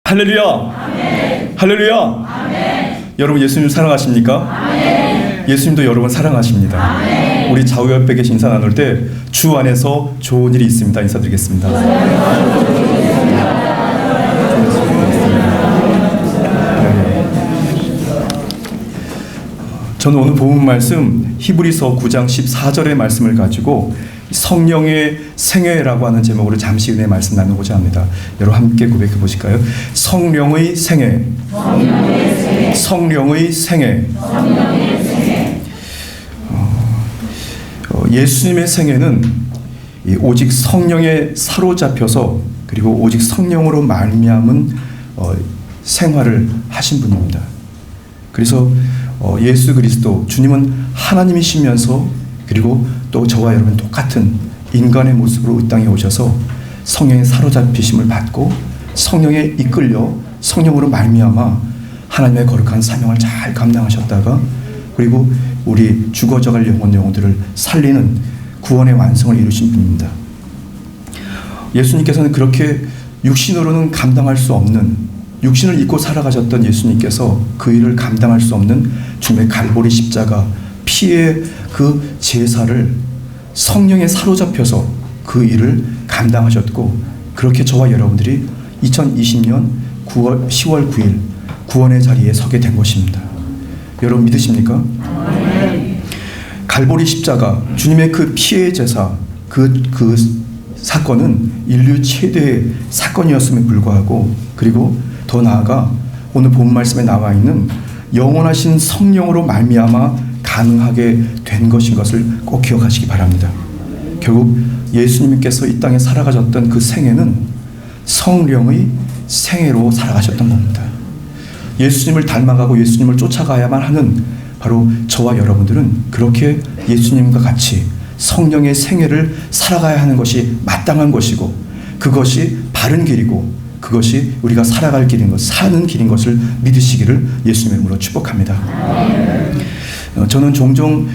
할렐루야. 아멘. 할렐루야. 아멘. 여러분 예수님 사랑하십니까? 아멘. 예수님도 여러분 사랑하십니다. 아멘. 우리 좌우 옆에 계신 인사 나눌 때 주 안에서 좋은 일이 있습니다. 인사드리겠습니다. 저는 오늘 본문 말씀 히브리서 9장 14절의 말씀을 가지고 성령의 생애라고 하는 제목으로 잠시 은혜의 말씀 나누고자 합니다. 여러분 함께 고백해 보실까요? 성령의 생애. 성령의 생애. 성령의 생애. 성령의 생애. 예수님의 생애는 오직 성령에 사로잡혀서 그리고 오직 성령으로 말미암은 생활을 하신 분입니다. 그래서 예수 그리스도 주님은 하나님이시면서 그리고 또 저와 여러분 똑같은 인간의 모습으로 이 땅에 오셔서 성령의 사로잡히심을 받고 성령에 이끌려 성령으로 말미암아 하나님의 거룩한 사명을 잘 감당하셨다가 그리고 우리 죽어져갈 영혼들을 살리는 구원의 완성을 이루신 분입니다. 예수님께서는 그렇게 육신으로는 감당할 수 없는 육신을 입고 살아가셨던 예수님께서 그 일을 감당할 수 없는 주님의 갈보리 십자가 피의 그 제사를 성령에 사로잡혀서 그 일을 감당하셨고 그렇게 저와 여러분들이 2020년 10월 9일 구원의 자리에 서게 된 것입니다. 여러분 믿으십니까? 갈보리 십자가 주님의 그 피의 제사 그 사건은 인류 최대의 사건이었음에 불구하고 그리고 더 나아가 오늘 본 말씀에 나와 있는 영원하신 성령으로 말미암아 가능하게 된 것인 것을 꼭 기억하시기 바랍니다. 결국 예수님께서 이 땅에 살아가셨던 그 생애는 성령의 생애로 살아가셨던 겁니다. 예수님을 닮아가고 예수님을 쫓아가야만 하는 바로 저와 여러분들은 그렇게 예수님과 같이 성령의 생애를 살아가야 하는 것이 마땅한 것이고 그것이 바른 길이고 그것이 우리가 살아갈 길인 것, 사는 길인 것을 믿으시기를 예수님의 이름으로 축복합니다. 저는 종종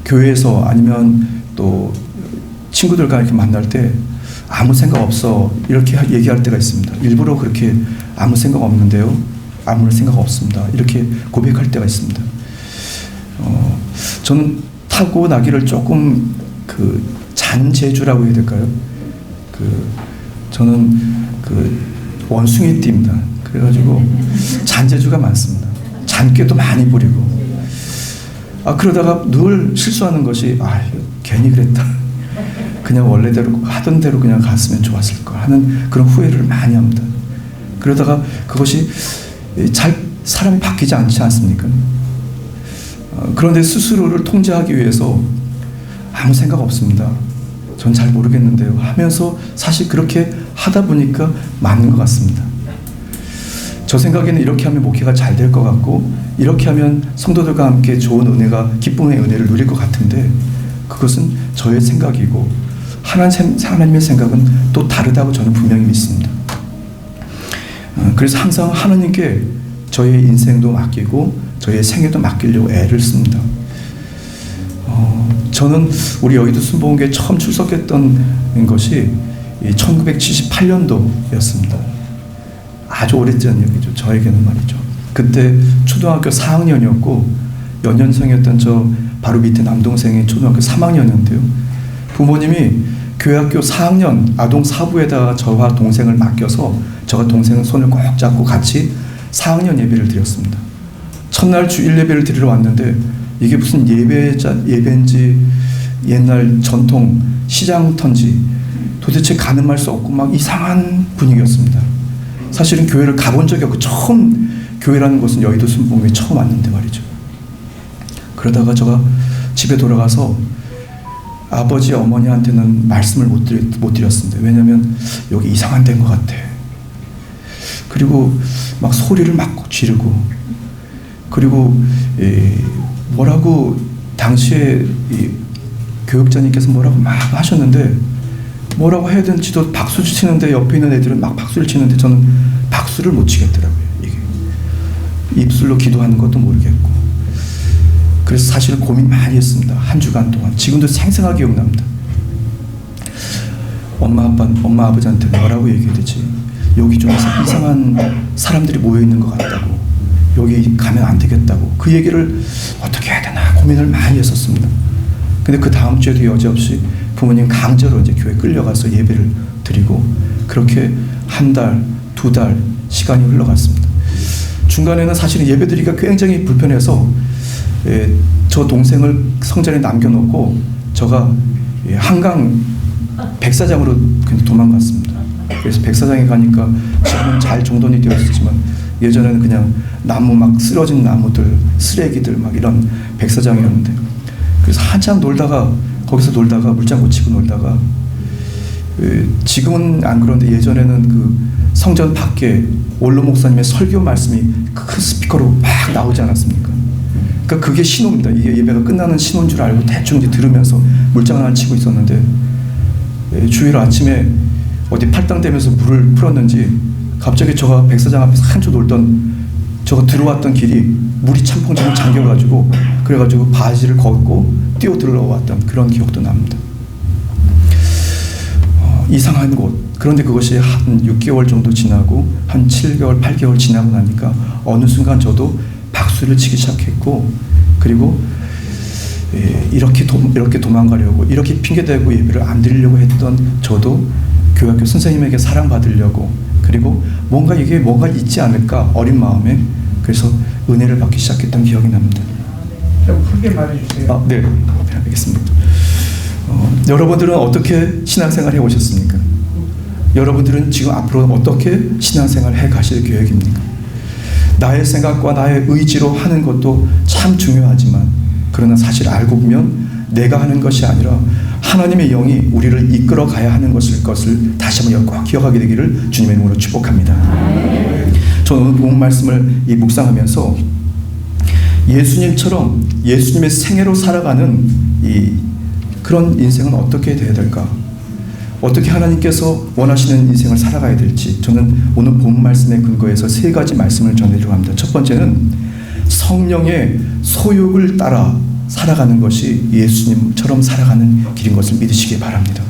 교회에서 아니면 또 친구들과 이렇게 만날 때 아무 생각 없어 이렇게 얘기할 때가 있습니다. 일부러 그렇게 아무 생각 없는데요. 아무 생각 없습니다. 이렇게 고백할 때가 있습니다. 저는 타고 나기를 조금 잔재주라고 해야 될까요? 저는 원숭이띠입니다. 그래가지고 잔재주가 많습니다. 잔꾀도 많이 부리고 그러다가 늘 실수하는 것이 괜히 그랬다. 그냥 원래대로 하던 대로 그냥 갔으면 좋았을 걸 하는 그런 후회를 많이 합니다. 그러다가 그것이 사람이 바뀌지 않지 않습니까? 그런데 스스로를 통제하기 위해서 아무 생각 없습니다. 전 잘 모르겠는데요 하면서 사실 그렇게 하다 보니까 맞는 것 같습니다. 저 생각에는 이렇게 하면 목회가 잘 될 것 같고 이렇게 하면 성도들과 함께 좋은 은혜가 기쁨의 은혜를 누릴 것 같은데 그것은 저의 생각이고 하나님의 생각은 또 다르다고 저는 분명히 믿습니다. 그래서 항상 하나님께 저의 인생도 맡기고 저의 생애도 맡기려고 애를 씁니다. 저는 우리 여의도 순복음교회 처음 출석했던 것이 1978년도였습니다. 아주 오래전 얘기죠. 저에게는 말이죠. 그때 초등학교 4학년이었고 연년생이었던 저 바로 밑에 남동생이 초등학교 3학년이었는데요. 부모님이 교회학교 4학년 아동 사부에다가 저와 동생을 맡겨서 저와 동생 손을 꼭 잡고 같이 4학년 예배를 드렸습니다. 첫날 주일 예배를 드리러 왔는데 이게 무슨 예배인지 옛날 전통 시장터인지 도대체 가늠할 수 없고 막 이상한 분위기였습니다. 사실은 교회를 가본 적이 없고 처음 교회라는 곳은 여의도 순복음에 처음 왔는데 말이죠. 그러다가 제가 집에 돌아가서 아버지 어머니한테는 말씀을 못 드렸습니다. 왜냐하면 여기 이상한 데인 것 같아. 그리고 막 소리를 막 지르고 그리고 뭐라고 당시에 교육자님께서 뭐라고 막 하셨는데 뭐라고 해야 되는지도 박수 치는데 옆에 있는 애들은 막 박수를 치는데 저는 박수를 못 치겠더라고요. 이게 입술로 기도하는 것도 모르겠고 그래서 사실은 고민 많이 했습니다. 한 주간 동안. 지금도 생생하게 기억납니다. 엄마 아버지한테 뭐라고 얘기해야 되지? 여기 좀 이상한 사람들이 모여 있는 것 같다고, 여기 가면 안 되겠다고, 그 얘기를 어떻게 해야 되나 고민을 많이 했었습니다. 근데 그 다음 주에도 여지없이 부모님 강제로 이제 교회 끌려가서 예배를 드리고, 그렇게 한 달, 두 달 시간이 흘러갔습니다. 중간에는 사실은 예배 드리기가 굉장히 불편해서 저 동생을 성전에 남겨놓고 저가 한강 백사장으로 그냥 도망갔습니다. 그래서 백사장에 가니까 지금은 잘 정돈이 되어 있었지만 예전에는 그냥 나무 막 쓰러진 나무들, 쓰레기들 막 이런 백사장이었는데, 그래서 한참 놀다가 거기서 놀다가 물장구 치고 놀다가, 지금은 안 그런데 예전에는 그 성전 밖에 원로 목사님의 설교 말씀이 큰 스피커로 막 나오지 않았습니까? 그러니까 그게 신호입니다. 이게 예배가 끝나는 신호인 줄 알고 대충 이제 들으면서 물장을 안 치고 있었는데, 주일 아침에 어디 팔당되면서 물을 풀었는지 갑자기 저가 백사장 앞에서 한참 놀던 저가 들어왔던 길이 물이 찬풍처럼 잠겨가지고, 그래가지고 바지를 걷고 뛰어 들어왔던 그런 기억도 납니다. 이상한 곳. 그런데 그것이 한 6개월 정도 지나고 한 7개월, 8개월 지나고 나니까 어느 순간 저도 박수를 치기 시작했고, 그리고 이렇게 도망가려고, 이렇게 핑계대고 예배를 안 드리려고 했던 저도 교회학교 선생님에게 사랑받으려고, 그리고 이게 뭔가 있지 않을까 어린 마음에, 그래서 은혜를 받기 시작했던 기억이 납니다. 좀 크게 말해주세요. 네, 알겠습니다. 여러분들은 어떻게 신앙생활 해오셨습니까? 여러분들은 지금 앞으로 어떻게 신앙생활 해 가실 계획입니까? 나의 생각과 나의 의지로 하는 것도 참 중요하지만, 그러나 사실 알고 보면 내가 하는 것이 아니라 하나님의 영이 우리를 이끌어 가야 하는 것을 다시 한번 꼭 기억하게 되기를 주님의 이름으로 축복합니다. 저는 오늘 본 말씀을 묵상하면서 예수님처럼 예수님의 생애로 살아가는 그런 인생은 어떻게 돼야 될까? 어떻게 하나님께서 원하시는 인생을 살아가야 될지, 저는 오늘 본 말씀에 근거해서 3가지 말씀을 전해드리려고 합니다. 첫 번째는 성령의 소욕을 따라 살아가는 것이 예수님처럼 살아가는 길인 것을 믿으시기 바랍니다.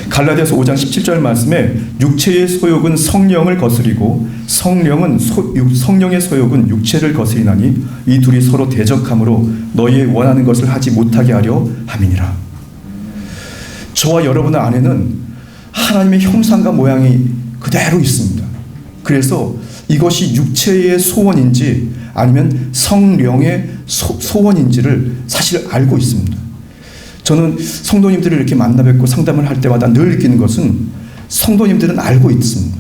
갈라디아서 5장 17절 말씀에 육체의 소욕은 성령을 거스리고 성령의 소욕은 육체를 거스리나니 이 둘이 서로 대적함으로 너희의 원하는 것을 하지 못하게 하려 함이니라. 저와 여러분의 안에는 하나님의 형상과 모양이 그대로 있습니다. 그래서 이것이 육체의 소원인지 아니면 성령의 소원인지를 사실 알고 있습니다. 저는 성도님들을 이렇게 만나 뵙고 상담을 할 때마다 늘 느끼는 것은 성도님들은 알고 있습니다.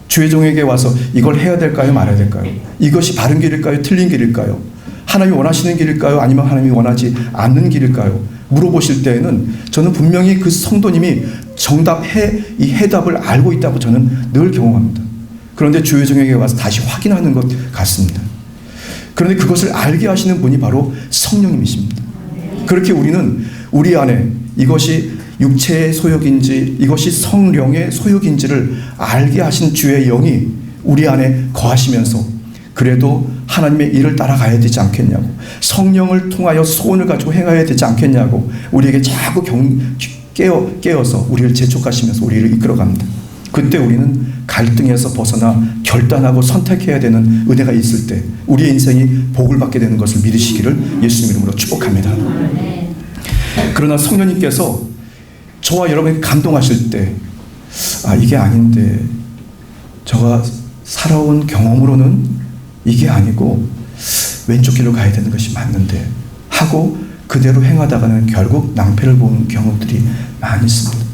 주의 종에게 와서 이걸 해야 될까요, 말아야 될까요? 이것이 바른 길일까요, 틀린 길일까요? 하나님이 원하시는 길일까요, 아니면 하나님이 원하지 않는 길일까요? 물어보실 때에는 저는 분명히 그 성도님이 이 해답을 알고 있다고 저는 늘 경험합니다. 그런데 주의 종에게 와서 다시 확인하는 것 같습니다. 그런데 그것을 알게 하시는 분이 바로 성령님이십니다. 그렇게 우리는 우리 안에 이것이 육체의 소욕인지 이것이 성령의 소욕인지를 알게 하신 주의 영이 우리 안에 거하시면서, 그래도 하나님의 일을 따라가야 되지 않겠냐고, 성령을 통하여 소원을 가지고 행해야 되지 않겠냐고 우리에게 자꾸 깨어서 우리를 재촉하시면서 우리를 이끌어갑니다. 그때 우리는 갈등에서 벗어나 결단하고 선택해야 되는 은혜가 있을 때 우리의 인생이 복을 받게 되는 것을 믿으시기를 예수님 이름으로 축복합니다. 그러나 성령님께서 저와 여러분이 감동하실 때, 이게 아닌데, 저가 살아온 경험으로는 이게 아니고 왼쪽 길로 가야 되는 것이 맞는데 하고 그대로 행하다가는 결국 낭패를 본 경험들이 많이 있습니다.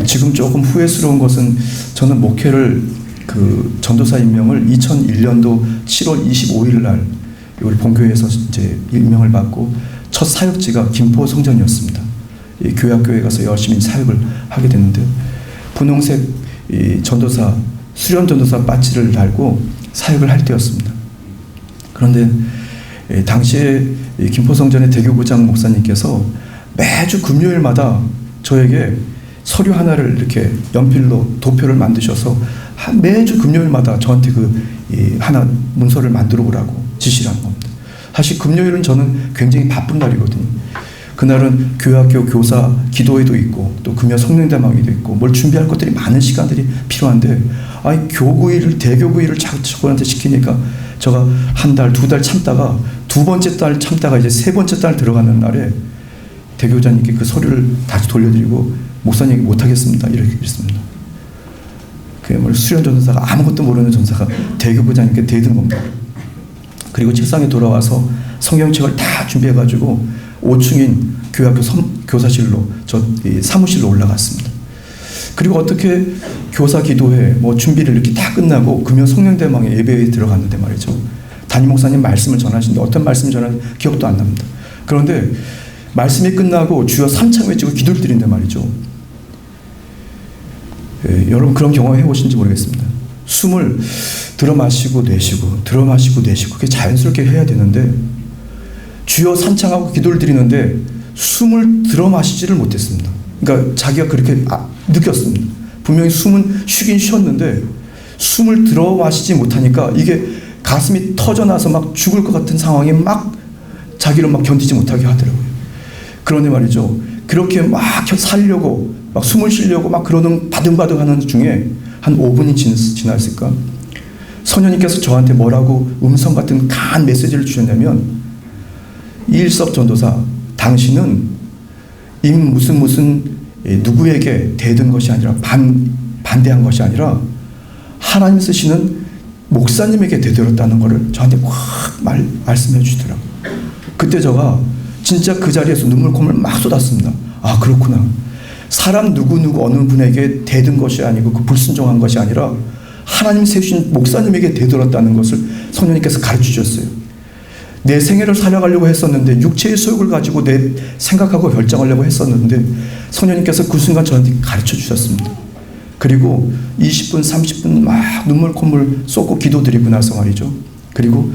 지금 조금 후회스러운 것은 저는 목회를 전도사 임명을 2001년도 7월 25일 날 우리 본교회에서 이제 임명을 받고 첫 사역지가 김포 성전이었습니다. 이 교회학교에 가서 열심히 사역을 하게 됐는데, 분홍색 전도사, 수련 전도사 바지를 달고 사역을 할 때였습니다. 그런데 당시에 김포 성전의 대교구장 목사님께서 매주 금요일마다 저에게 서류 하나를 이렇게 연필로 도표를 만드셔서 매주 금요일마다 저한테 하나 문서를 만들어 보라고 지시를 한 겁니다. 사실 금요일은 저는 굉장히 바쁜 날이거든요. 그날은 교회학교 교사 기도회도 있고 또 금요 성령대망회도 있고 뭘 준비할 것들이 많은 시간들이 필요한데 아니 교구일을 대교구일을 자꾸 저한테 시키니까 제가 한 달, 두 달 참다가 두 번째 달 참다가 이제 세 번째 달 들어가는 날에 대교장님께 그 서류를 다시 돌려드리고 목사님 못하겠습니다 이렇게 했습니다. 그야말로 수련 전도사가 아무것도 모르는 전사가 대교부장님께 대든 겁니다. 그리고 책상에 돌아와서 성경책을 다 준비해가지고 5층인 교회학교 교사실로 사무실로 올라갔습니다. 그리고 어떻게 교사 기도회 뭐 준비를 이렇게 다 끝나고 금요 성령대망의 예배에 들어갔는데 말이죠. 담임 목사님 말씀을 전하시는데 어떤 말씀을 전하는지 기억도 안 납니다. 그런데 말씀이 끝나고 주여 3창 외치고 기도를 드린단 말이죠. 여러분 그런 경험 해보신지 모르겠습니다. 숨을 들어 마시고 내쉬고 들어 마시고 내쉬고 그게 자연스럽게 해야 되는데 주여 3창하고 기도를 드리는데 숨을 들어 마시지를 못했습니다. 그러니까 자기가 그렇게 느꼈습니다. 분명히 숨은 쉬긴 쉬었는데 숨을 들어 마시지 못하니까 이게 가슴이 터져나서 막 죽을 것 같은 상황에 막 자기를 막 견디지 못하게 하더라고요. 그런데 말이죠. 그렇게 막 살려고 막 숨을 쉬려고 막 그러는 바등바등 하는 중에 한 5분이 지났을까? 선녀님께서 저한테 뭐라고 음성 같은 강한 메시지를 주셨냐면 이일섭 전도사 당신은 무슨 누구에게 대든 것이 아니라 반대한 것이 아니라 하나님 쓰시는 목사님에게 대들었다는 것을 저한테 확 말씀해 주시더라고요. 그때 제가 진짜 그 자리에서 눈물 콧물 막 쏟았습니다. 아 그렇구나. 사람 누구 어느 분에게 대든 것이 아니고 그 불순종한 것이 아니라 하나님 세우신 목사님에게 대들었다는 것을 성령님께서 가르쳐 주셨어요. 내 생애를 살아가려고 했었는데 육체의 소욕을 가지고 내 생각하고 결정하려고 했었는데 성령님께서 그 순간 저한테 가르쳐 주셨습니다. 그리고 20분 30분 막 눈물 콧물 쏟고 기도드리고 나서 말이죠. 그리고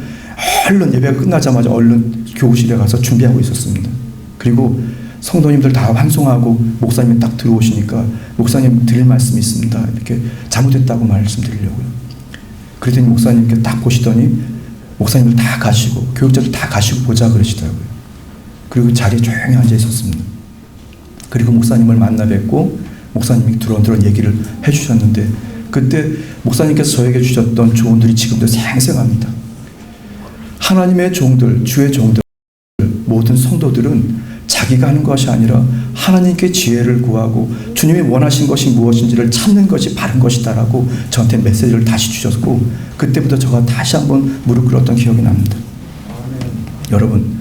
얼른 예배가 끝나자마자 얼른 교우실에 가서 준비하고 있었습니다. 그리고 성도님들 다 환송하고 목사님이 딱 들어오시니까 목사님 드릴 말씀이 있습니다. 이렇게 잘못했다고 말씀드리려고요. 그랬더니 목사님께 딱 보시더니 목사님들 다 가시고 교육자들 다 가시고 보자 그러시더라고요. 그리고 자리에 조용히 앉아 있었습니다. 그리고 목사님을 만나 뵙고 목사님이 두런두런 얘기를 해주셨는데 그때 목사님께서 저에게 주셨던 조언들이 지금도 생생합니다. 하나님의 종들, 주의 종들, 모든 성도들은 자기가 하는 것이 아니라 하나님께 지혜를 구하고 주님이 원하신 것이 무엇인지를 찾는 것이 바른 것이다라고 저한테 메시지를 다시 주셨고 그때부터 제가 다시 한번 무릎 꿇었던 기억이 납니다. 여러분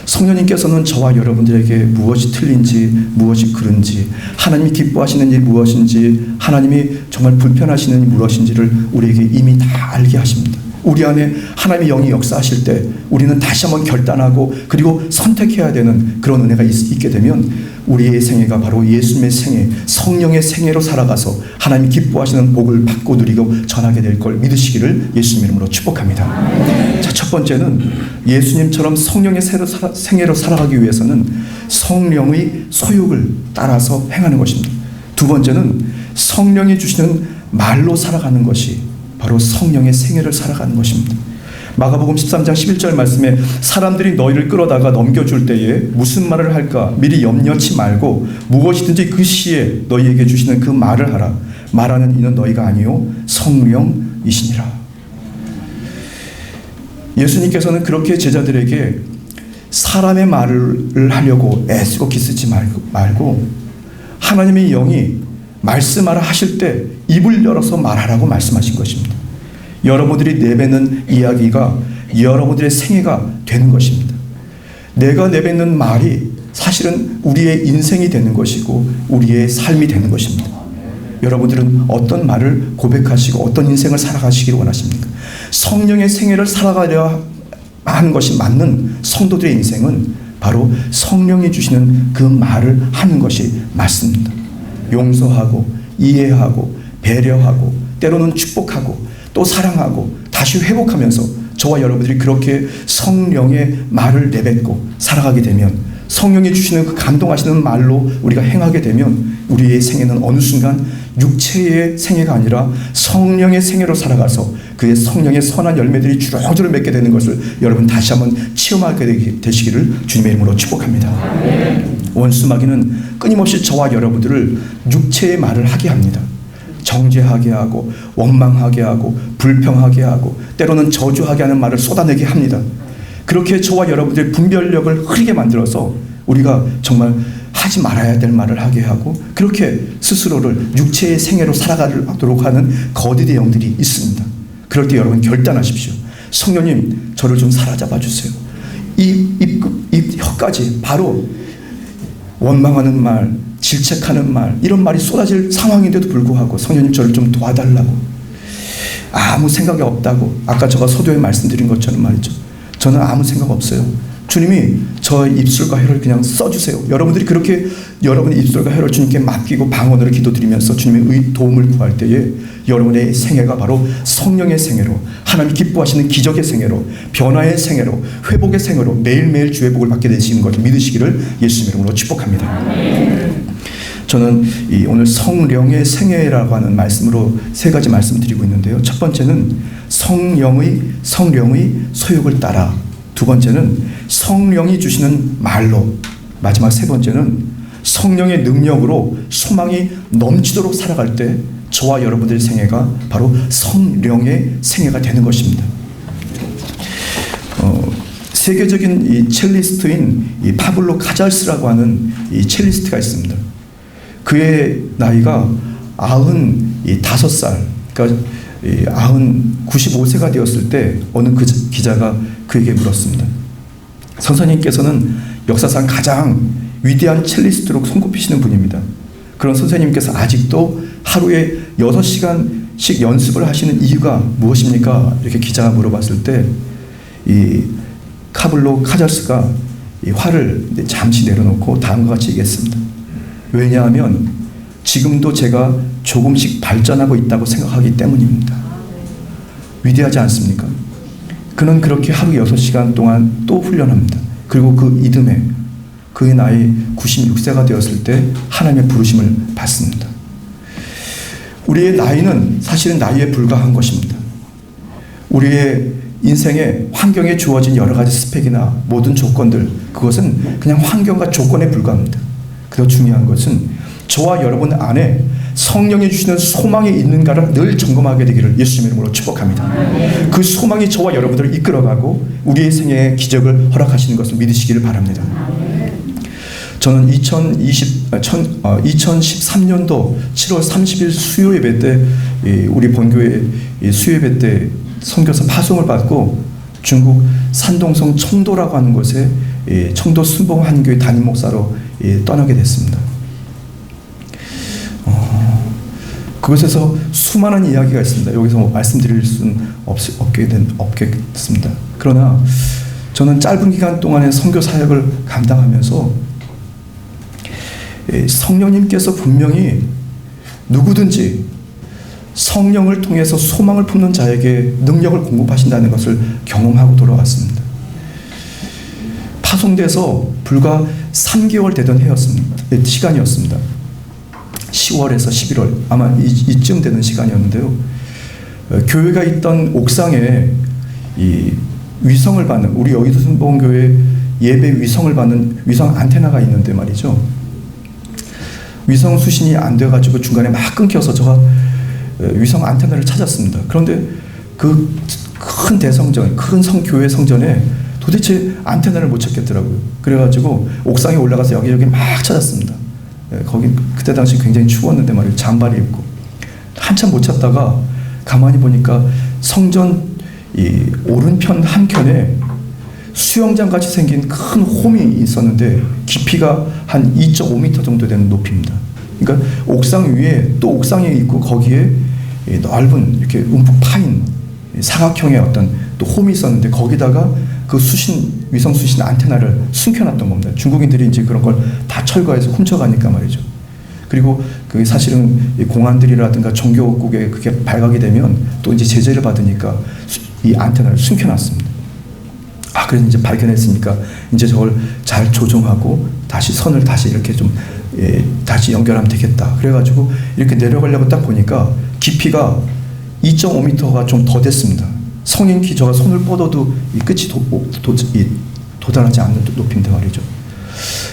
성령님께서는 저와 여러분들에게 무엇이 틀린지 무엇이 그른지 하나님이 기뻐하시는 일이 무엇인지 하나님이 정말 불편하시는 일이 무엇인지를 우리에게 이미 다 알게 하십니다. 우리 안에 하나님의 영이 역사하실 때 우리는 다시 한번 결단하고 그리고 선택해야 되는 그런 은혜가 있게 되면 우리의 생애가 바로 예수님의 생애, 성령의 생애로 살아가서 하나님이 기뻐하시는 복을 받고 누리고 전하게 될 걸 믿으시기를 예수님 이름으로 축복합니다. 자, 첫 번째는 예수님처럼 성령의 생애로 살아가기 위해서는 성령의 소욕을 따라서 행하는 것입니다. 두 번째는 성령이 주시는 말로 살아가는 것이 바로 성령의 생애를 살아가는 것입니다. 마가복음 13장 11절 말씀에 사람들이 너희를 끌어다가 넘겨줄 때에 무슨 말을 할까 미리 염려치 말고 무엇이든지 그 시에 너희에게 주시는 그 말을 하라. 말하는 이는 너희가 아니요 성령이시니라. 예수님께서는 그렇게 제자들에게 사람의 말을 하려고 애쓰고 기쓰지 말고 하나님의 영이 말씀하라 하실 때 입을 열어서 말하라고 말씀하신 것입니다. 여러분들이 내뱉는 이야기가 여러분들의 생애가 되는 것입니다. 내가 내뱉는 말이 사실은 우리의 인생이 되는 것이고 우리의 삶이 되는 것입니다. 여러분들은 어떤 말을 고백하시고 어떤 인생을 살아가시기를 원하십니까? 성령의 생애를 살아가려 하는 것이 맞는 성도들의 인생은 바로 성령이 주시는 그 말을 하는 것이 맞습니다. 용서하고 이해하고 배려하고 때로는 축복하고 또 사랑하고 다시 회복하면서 저와 여러분들이 그렇게 성령의 말을 내뱉고 살아가게 되면 성령이 주시는 그 감동하시는 말로 우리가 행하게 되면 우리의 생애는 어느 순간 육체의 생애가 아니라 성령의 생애로 살아가서 그의 성령의 선한 열매들이 주렁주렁 맺게 되는 것을 여러분 다시 한번 체험하게 되시기를 주님의 이름으로 축복합니다. 원수 마귀는 끊임없이 저와 여러분들을 육체의 말을 하게 합니다. 정죄하게 하고 원망하게 하고 불평하게 하고 때로는 저주하게 하는 말을 쏟아내게 합니다. 그렇게 저와 여러분들의 분별력을 흐리게 만들어서 우리가 정말 하지 말아야 될 말을 하게 하고 그렇게 스스로를 육체의 생애로 살아가도록 하는 거짓의 영들이 있습니다. 그럴 때 여러분 결단하십시오. 성령님, 저를 좀 사로잡아 주세요. 이 혀까지 바로 원망하는 말, 질책하는 말, 이런 말이 쏟아질 상황인데도 불구하고 성령님, 저를 좀 도와달라고, 아무 생각이 없다고, 아까 제가 서두에 말씀드린 것처럼 말이죠. 저는 아무 생각 없어요. 주님이 저의 입술과 혀를 그냥 써주세요. 여러분들이 그렇게 여러분의 입술과 혀를 주님께 맡기고 방언으로 기도드리면서 주님의 도움을 구할 때에 여러분의 생애가 바로 성령의 생애로, 하나님 기뻐하시는 기적의 생애로, 변화의 생애로, 회복의 생애로 매일매일 주의 복을 받게 되시는 것을 믿으시기를 예수님 이름으로 축복합니다. 저는 오늘 성령의 생애라고 하는 말씀으로 세 가지 말씀드리고 있는데요. 첫 번째는 성령의 소욕을 따라, 두 번째는 성령이 주시는 말로, 마지막 세 번째는 성령의 능력으로 소망이 넘치도록 살아갈 때 저와 여러분들의 생애가 바로 성령의 생애가 되는 것입니다. 세계적인 이 첼리스트인 이 파블로 카잘스라고 하는 이 첼리스트가 있습니다. 그의 나이가 95살, 그러니까 95세가 되었을 때 어느 그 기자가 그에게 물었습니다. 선생님께서는 역사상 가장 위대한 첼리스트로 손꼽히시는 분입니다. 그런 선생님께서 아직도 하루에 6시간씩 연습을 하시는 이유가 무엇입니까? 이렇게 기자가 물어봤을 때 이 카블로 카잘스가 이 화를 잠시 내려놓고 다음과 같이 얘기했습니다. 왜냐하면 지금도 제가 조금씩 발전하고 있다고 생각하기 때문입니다. 위대하지 않습니까? 그는 그렇게 하루 6시간 동안 또 훈련합니다. 그리고 그 이듬해 그의 나이 96세가 되었을 때 하나님의 부르심을 받습니다. 우리의 나이는 사실은 나이에 불과한 것입니다. 우리의 인생에 환경에 주어진 여러 가지 스펙이나 모든 조건들, 그것은 그냥 환경과 조건에 불과합니다. 더 중요한 것은 저와 여러분 안에 성령이 주시는 소망이 있는가를 늘 점검하게 되기를 예수님 이름으로 축복합니다. 그 소망이 저와 여러분들을 이끌어가고 우리의 생애에 기적을 허락하시는 것을 믿으시기를 바랍니다. 저는 2013년도 7월 30일 수요 예배 때 우리 본교회 수요 예배 때 선교사 파송을 받고 중국 산동성 청도라고 하는 곳에 청도 순복한교회 담임 목사로 떠나게 됐습니다. 그곳에서 수많은 이야기가 있습니다. 여기서 말씀드릴 수는 없겠습니다. 그러나 저는 짧은 기간 동안의 선교 사역을 감당하면서 성령님께서 분명히 누구든지 성령을 통해서 소망을 품는 자에게 능력을 공급하신다는 것을 경험하고 돌아왔습니다. 파송돼서 불과 3개월 되던 시간이었습니다. 10월에서 11월 아마 이쯤 되는 시간이었는데요. 교회가 있던 옥상에 이 위성을 받는, 우리 여의도 순복음교회 예배 위성을 받는 위성 안테나가 있는데 말이죠. 위성 수신이 안 돼가지고 중간에 막 끊겨서 제가 위성 안테나를 찾았습니다. 그런데 그 큰 대성전, 큰 교회 성전에 도대체 안테나를 못 찾겠더라고요. 그래가지고 옥상에 올라가서 여기저기 막 찾았습니다. 거기 그때 당시 굉장히 추웠는데 말이에요. 잠바를 입고 한참 못 찾다가 가만히 보니까 성전 이 오른편 한켠에 수영장 같이 생긴 큰 홈이 있었는데 깊이가 한 2.5m 정도 되는 높이입니다. 그러니까 옥상 위에 또 옥상에 있고 거기에 넓은 이렇게 움푹 파인 사각형의 어떤 또 홈이 있었는데 거기다가 그 위성 수신 안테나를 숨겨놨던 겁니다. 중국인들이 이제 그런 걸 다 철거해서 훔쳐가니까 말이죠. 그리고 그 사실은 공안들이라든가 종교국에 그게 발각이 되면 또 이제 제재를 받으니까 이 안테나를 숨겨놨습니다. 그래서 이제 발견했으니까 이제 저걸 잘 조정하고 다시 선을 다시 이렇게 좀 다시 연결하면 되겠다. 그래가지고 이렇게 내려가려고 딱 보니까 깊이가 2.5m가 좀 더 됐습니다. 성인 키 제가 손을 뻗어도 이 끝이 도달하지 않는 높이인데 말이죠.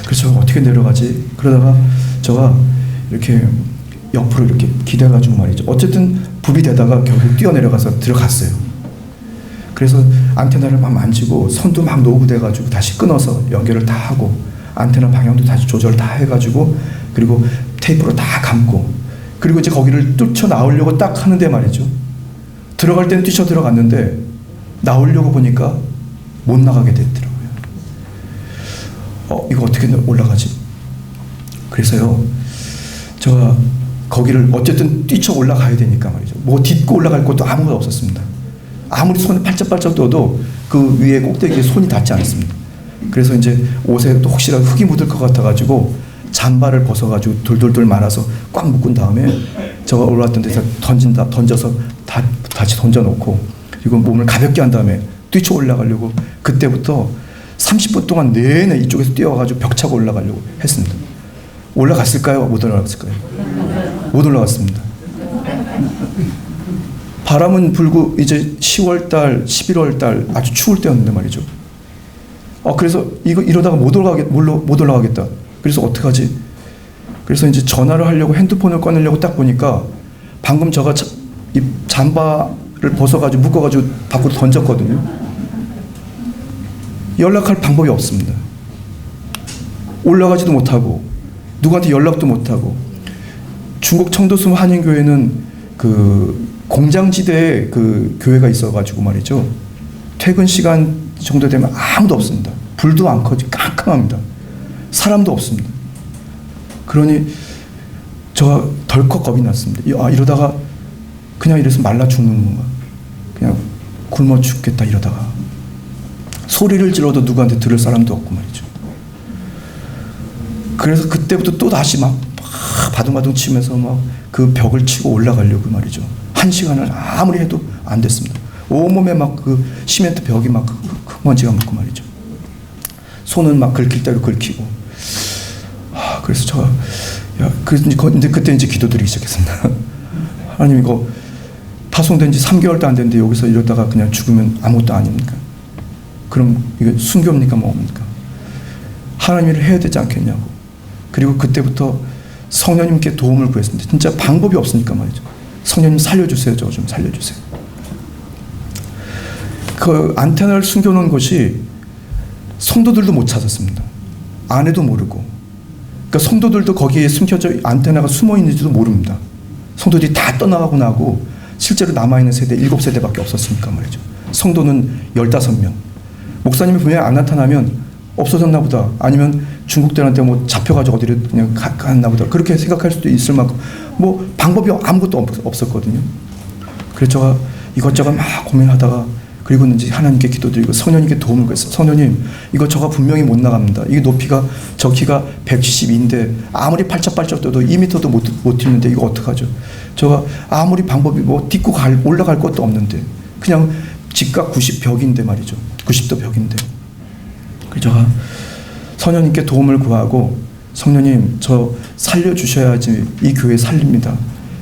그래서 어떻게 내려가지? 그러다가 제가 이렇게 옆으로 이렇게 기대가지고 말이죠. 어쨌든 굽이 되다가 결국 뛰어내려가서 들어갔어요. 그래서 안테나를 막 만지고 손도 막 노후돼가지고 다시 끊어서 연결을 다 하고 안테나 방향도 다시 조절 다 해가지고 그리고 테이프로 다 감고 그리고 이제 거기를 뚫쳐 나오려고 딱 하는데 말이죠. 들어갈 때는 뛰쳐 들어갔는데 나오려고 보니까 못 나가게 됐더라고요. 이거 어떻게 올라가지? 그래서요, 제가 거기를 어쨌든 뛰쳐 올라가야 되니까 말이죠. 뭐 딛고 올라갈 것도 아무것도 없었습니다. 아무리 손을 팔짝팔짝 떠도 그 위에 꼭대기에 손이 닿지 않습니다. 그래서 이제 옷에 또 혹시라도 흙이 묻을 것 같아가지고 잠바를 벗어가지고 돌돌돌 말아서 꽉 묶은 다음에 제가 올라왔던 데서 던져서 다시 던져놓고 그리고 몸을 가볍게 한 다음에 뛰쳐 올라가려고 그때부터 30분 동안 내내 이쪽에서 뛰어가지고 벽 차고 올라가려고 했습니다. 올라갔을까요? 못 올라갔을까요? 못 올라갔습니다. 바람은 불고 이제 10월달, 11월달 아주 추울 때였는데 말이죠. 그래서 이러다가 못 올라가겠다. 그래서 어떡하지? 그래서 이제 전화를 하려고 핸드폰을 꺼내려고 딱 보니까 방금 제가 이 잠바를 벗어가지고 묶어가지고 밖으로 던졌거든요. 연락할 방법이 없습니다. 올라가지도 못하고 누구한테 연락도 못하고 중국 청도섬 한인교회는 그 공장지대에 그 교회가 있어가지고 말이죠. 퇴근 시간 정도 되면 아무도 없습니다. 불도 안 켜지고 깜깜합니다. 사람도 없습니다. 그러니 제가 덜컥 겁이 났습니다. 이러다가 그냥 이래서 말라 죽는 건가? 그냥 굶어 죽겠다 이러다가 소리를 질러도 누구한테 들을 사람도 없고 말이죠. 그래서 그때부터 또 다시 막 바둥바둥 치면서 막 그 벽을 치고 올라가려고 말이죠. 1시간을 아무리 해도 안 됐습니다. 온몸에 막 그 시멘트 벽이 막 흙먼지가 묻고 말이죠. 손은 막 긁힐 대로 긁히고. 그래서 제가 근데 그때 이제 기도드리기 시작했습니다. 하나님 이거 파송된 지 3개월도 안 됐는데 여기서 이러다가 그냥 죽으면 아무것도 아닙니까? 그럼 이게 순교입니까? 뭡니까? 하나님을 해야 되지 않겠냐고. 그리고 그때부터 성령님께 도움을 구했습니다. 진짜 방법이 없으니까 말이죠. 성령님 살려주세요. 저 좀 살려주세요. 그 안테나를 숨겨놓은 곳이 성도들도 못 찾았습니다. 아내도 모르고. 그러니까 성도들도 거기에 숨겨져 안테나가 숨어 있는지도 모릅니다. 성도들이 다 떠나가고 나고 실제로 남아있는 세대 7세대밖에 없었으니까 말이죠. 성도는 15명. 목사님이 분명히 안 나타나면 없어졌나 보다. 아니면 중국들한테 뭐 잡혀가지고 어디를 그냥 갔나 보다. 그렇게 생각할 수도 있을 만큼 뭐 방법이 아무것도 없었거든요. 그래서 제가 이것저것 막 고민하다가 그리고 이제 하나님께 기도드리고 성령님께 도움을 구했어요. 성령님, 이거 저가 분명히 못 나갑니다. 이게 높이가 저 키가 172인데 아무리 팔짝팔짝 떠도 2m도 못 뛰는데 이거 어떡하죠? 저가 아무리 방법이 뭐 딛고 올라갈 것도 없는데 그냥 직각 90벽인데 말이죠. 90도 벽인데. 그래서 제가 성령님께 도움을 구하고 성령님 저 살려주셔야지 이 교회 살립니다.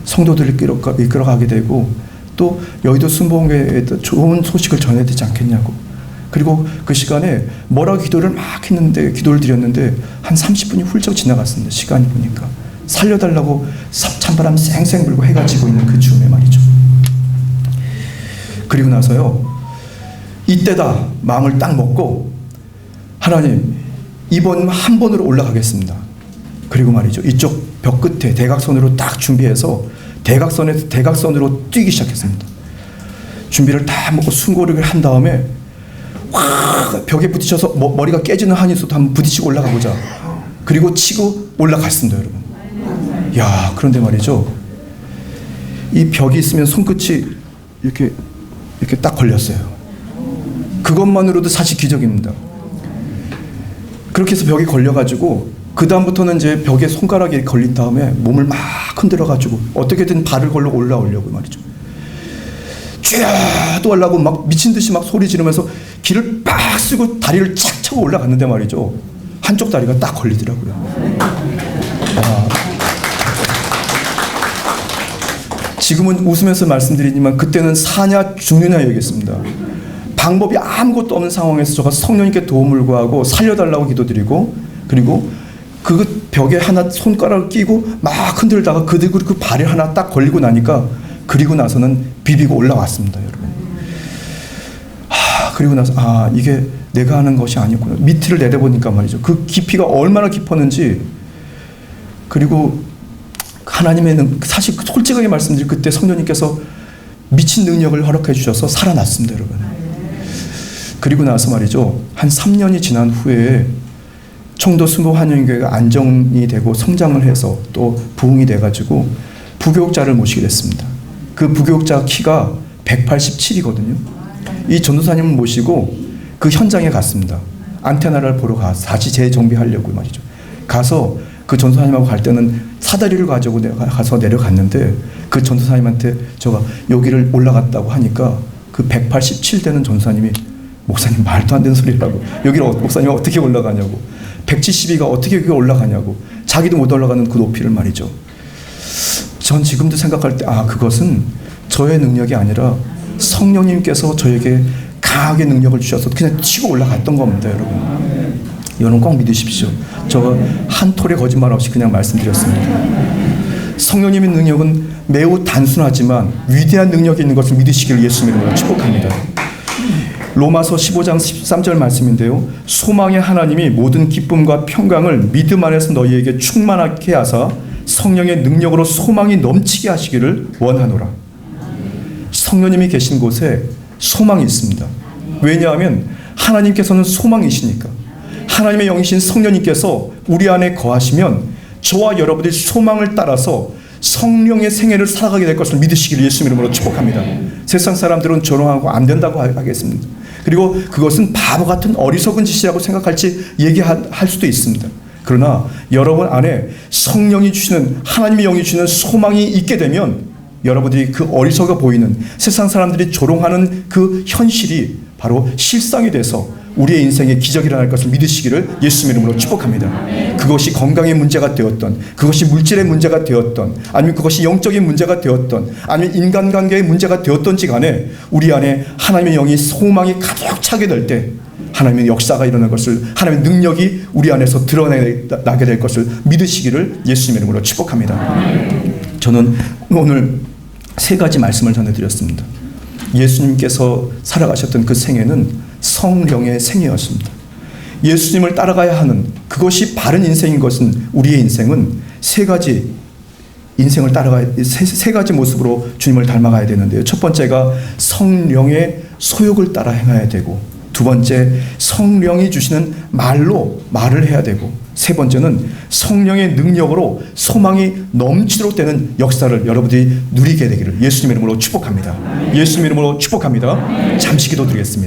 성도들을 이끌어가게 되고 또 여의도 순복음교회에 좋은 소식을 전해야 되지 않겠냐고. 그리고 그 시간에 뭐라고 기도를 막 했는데 기도를 드렸는데 한 30분이 훌쩍 지나갔습니다. 시간이 보니까 살려달라고 찬바람 쌩쌩 불고 해가 지고 있는 그 즈음에 말이죠. 그리고 나서요 이때다 마음을 딱 먹고 하나님 이번 한 번으로 올라가겠습니다. 그리고 말이죠 이쪽 벽 끝에 대각선으로 딱 준비해서 대각선에서 대각선으로 뛰기 시작했습니다. 준비를 다 먹고 숨고르기를 한 다음에 확 벽에 부딪혀서 머리가 깨지는 한이 있어도 한번 부딪히고 올라가 보자. 그리고 치고 올라갔습니다, 여러분. 야, 그런데 말이죠. 이 벽이 있으면 손끝이 이렇게 딱 걸렸어요. 그것만으로도 사실 기적입니다. 그렇게 해서 벽에 걸려가지고 그 다음부터는 이제 벽에 손가락이 걸린 다음에 몸을 막 흔들어가지고 어떻게든 발을 걸러 올라오려고 말이죠. 쥐야도 하려고 막 미친 듯이 막 소리 지르면서 길을 빡 쓰고 다리를 착 차고 올라갔는데 말이죠. 한쪽 다리가 딱 걸리더라고요. 지금은 웃으면서 말씀드리지만 그때는 사냐 죽느냐 얘기했습니다. 방법이 아무것도 없는 상황에서 제가 성령님께 도움을 구하고 살려달라고 기도드리고, 그리고 그 벽에 하나 손가락을 끼고 막 흔들다가 그 발에 하나 딱 걸리고 나니까, 그리고 나서는 비비고 올라왔습니다, 여러분. 그리고 나서 이게 내가 하는 것이 아니었구나. 밑을 내려보니까 말이죠. 그 깊이가 얼마나 깊었는지. 그리고 하나님의 사실 솔직하게 말씀드리면 그때 성령님께서 미친 능력을 허락해 주셔서 살아났습니다, 여러분. 그리고 나서 말이죠. 한 3년이 지난 후에 청도 수목한영교회가 안정이 되고 성장을 해서 또 부흥이 돼가지고 부교육자를 모시게 됐습니다. 그 부교육자 키가 187이거든요. 이 전도사님을 모시고 그 현장에 갔습니다. 안테나를 보러 다시 재정비하려고 말이죠. 가서 그 전도사님하고 갈 때는 사다리를 가지고 가서 내려갔는데, 그 전도사님한테 제가 여기를 올라갔다고 하니까 그 187되는 전도사님이, 목사님 말도 안 되는 소리라고, 여기를 목사님이 어떻게 올라가냐고, 172가 어떻게 여기 올라가냐고, 자기도 못 올라가는 그 높이를 말이죠. 전 지금도 생각할 때 그것은 저의 능력이 아니라 성령님께서 저에게 강하게 능력을 주셔서 그냥 치고 올라갔던 겁니다, 여러분. 여러분 꼭 믿으십시오. 저 한 톨의 거짓말 없이 그냥 말씀드렸습니다. 성령님의 능력은 매우 단순하지만 위대한 능력이 있는 것을 믿으시기를 예수님의 이름으로 축복합니다. 로마서 15장 13절 말씀인데요. 소망의 하나님이 모든 기쁨과 평강을 믿음 안에서 너희에게 충만하게 하사 성령의 능력으로 소망이 넘치게 하시기를 원하노라. 성령님이 계신 곳에 소망이 있습니다. 왜냐하면 하나님께서는 소망이시니까. 하나님의 영이신 성령님께서 우리 안에 거하시면 저와 여러분들이 소망을 따라서 성령의 생애를 살아가게 될 것을 믿으시기를 예수님 이름으로 축복합니다. 세상 사람들은 조롱하고 안 된다고 하겠습니다. 그리고 그것은 바보 같은 어리석은 짓이라고 생각할지 얘기할 수도 있습니다. 그러나 여러분 안에 성령이 주시는, 하나님의 영이 주시는 소망이 있게 되면 여러분들이 그 어리석어 보이는 세상 사람들이 조롱하는 그 현실이 바로 실상이 돼서 우리의 인생에 기적이 일어날 것을 믿으시기를 예수님 이름으로 축복합니다. 그것이 건강의 문제가 되었던, 그것이 물질의 문제가 되었던, 아니면 그것이 영적인 문제가 되었던, 아니면 인간관계의 문제가 되었던지 간에 우리 안에 하나님의 영이 소망이 가득 차게 될 때 하나님의 역사가 일어날 것을, 하나님의 능력이 우리 안에서 드러나게 될 것을 믿으시기를 예수님 이름으로 축복합니다. 저는 오늘 3가지 말씀을 전해드렸습니다. 예수님께서 살아가셨던 그 생애는 성령의 생애였습니다. 예수님을 따라가야 하는, 그것이 바른 인생인 것은, 우리의 인생은 3가지 인생을 따라가야, 3가지 모습으로 주님을 닮아가야 되는데요. 첫 번째가 성령의 소욕을 따라 행해야 되고, 두 번째 성령이 주시는 말로 말을 해야 되고, 세 번째는 성령의 능력으로 소망이 넘치도록 되는 역사를 여러분들이 누리게 되기를 예수님 이름으로 축복합니다. 예수님 이름으로 축복합니다. 잠시 기도드리겠습니다.